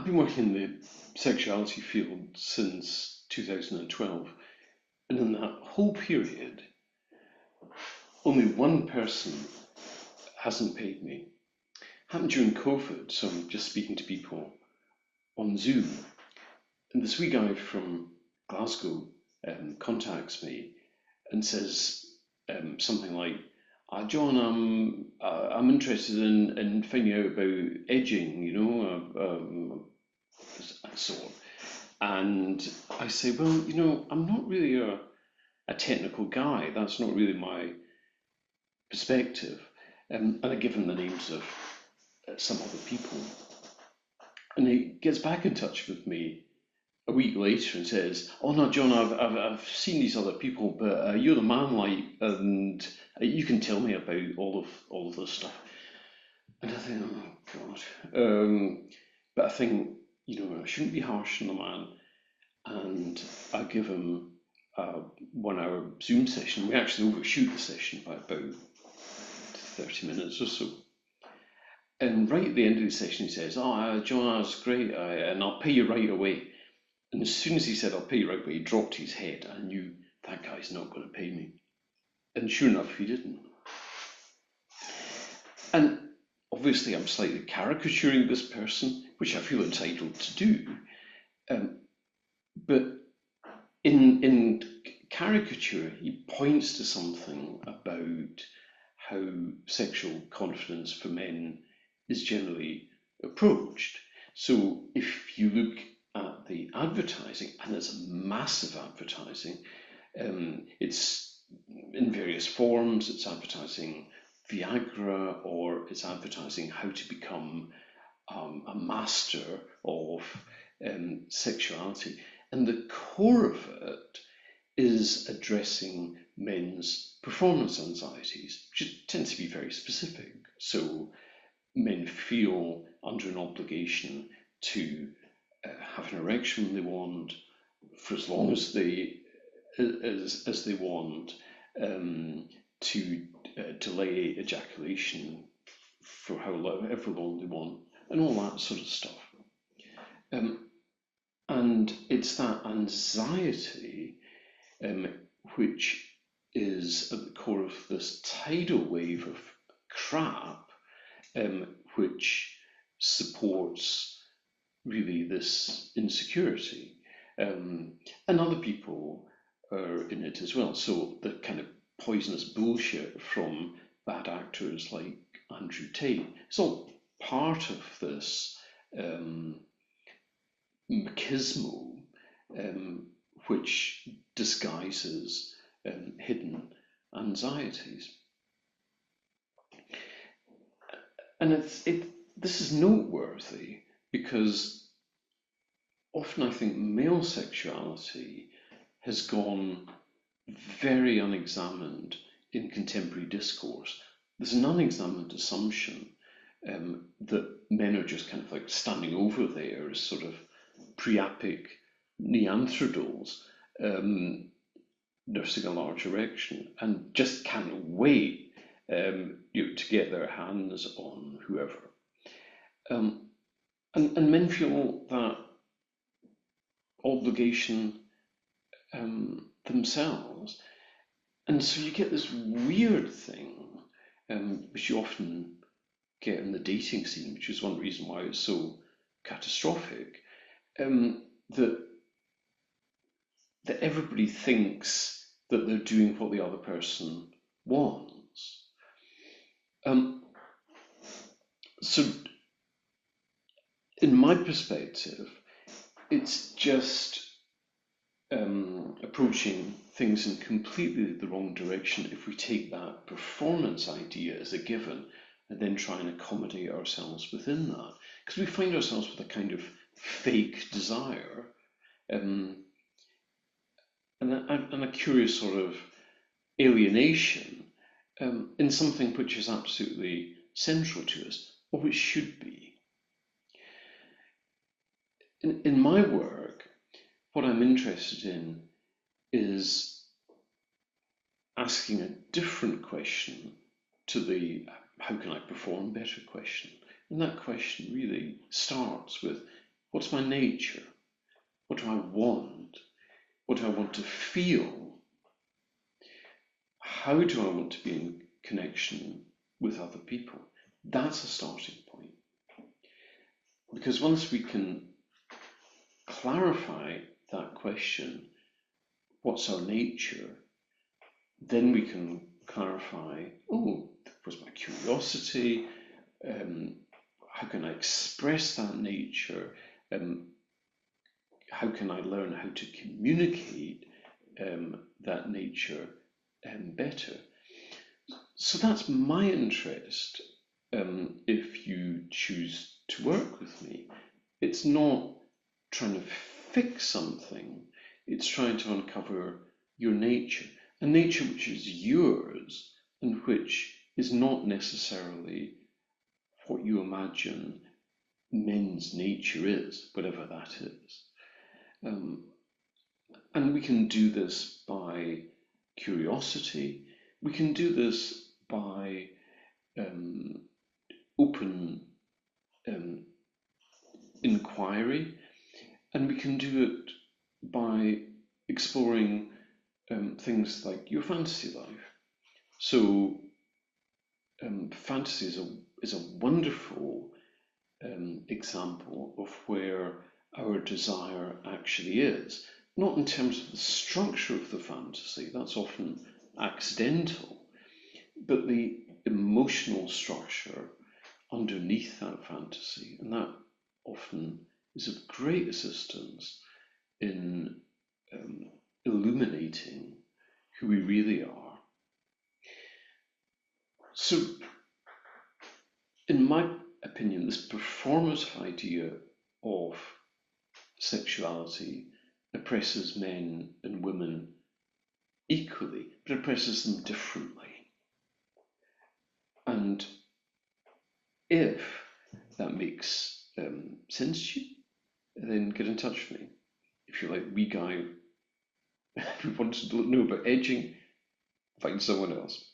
I've been working in the sexuality field since 2012, and in that whole period, only one person hasn't paid me. Happened during COVID, so I'm just speaking to people on Zoom, and this wee guy from Glasgow contacts me and says something like, John, I'm interested in finding out about edging, and so on. And I say, well, I'm not really a technical guy. That's not really my perspective. And I give him the names of some other people. And he gets back in touch with me a week later and says, "Oh no, John, I've seen these other people, but you're the man, like, and you can tell me about all of this stuff." And I think, oh God, but I think I shouldn't be harsh on the man, and I give him a 1 hour Zoom session. We actually overshoot the session by about 30 minutes or so. And right at the end of the session, he says, "Oh, John, that's great, and I'll pay you right away." And as soon as he said, "I'll pay you right away," he dropped his head. I knew that guy's not going to pay me. And sure enough, he didn't. And obviously, I'm slightly caricaturing this person, which I feel entitled to do. But in caricature, he points to something about how sexual confidence for men is generally approached. So if you look at the advertising, and it's massive advertising, it's in various forms. It's advertising Viagra, or it's advertising how to become a master of sexuality. And the core of it is addressing men's performance anxieties, which tends to be very specific. So men feel under an obligation to have an erection when they want, for as long as they want, to delay ejaculation for however long they want, and all that sort of stuff. And it's that anxiety which is at the core of this tidal wave of crap, which supports really this insecurity. And other people are in it as well. So the kind of poisonous bullshit from bad actors like Andrew Tate, it's all part of this machismo, which disguises hidden anxieties. And this is noteworthy because often I think male sexuality has gone very unexamined in contemporary discourse. There's an unexamined assumption that men are just kind of like standing over there as sort of priapic Neanderthals nursing a large erection and just can't wait to get their hands on whoever. And men feel that obligation themselves. And so you get this weird thing, which you often get in the dating scene, which is one reason why it's so catastrophic, that everybody thinks that they're doing what the other person wants. So in my perspective, it's just approaching things in completely the wrong direction if we take that performance idea as a given and then try and accommodate ourselves within that. Because we find ourselves with a kind of fake desire and a curious sort of alienation in something which is absolutely central to us, or which should be. In my work, what I'm interested in is asking a different question to the how can I perform better question. And that question really starts with, What's my nature? What do I want? What do I want to feel? How do I want to be in connection with other people? That's a starting point. Because once we can clarify that question, what's our nature, then we can clarify, what's my curiosity? How can I express that nature? How can I learn how to communicate that nature better? So that's my interest. If you choose to work with me, it's not trying to fix something, it's trying to uncover your nature, a nature which is yours and which is not necessarily what you imagine men's nature is, whatever that is. And we can do this by curiosity, we can do this by open inquiry, and we can do it by exploring things like your fantasy life. So fantasy is a wonderful example of where our desire actually is. Not in terms of the structure of the fantasy, that's often accidental, but the emotional structure underneath that fantasy, and that often is of great assistance in illuminating who we really are. So, in my opinion, this performative idea of sexuality oppresses men and women equally, but oppresses them differently. And if that makes sense to you, then get in touch with me. If you're like, wee guy who wants to know about edging, find someone else.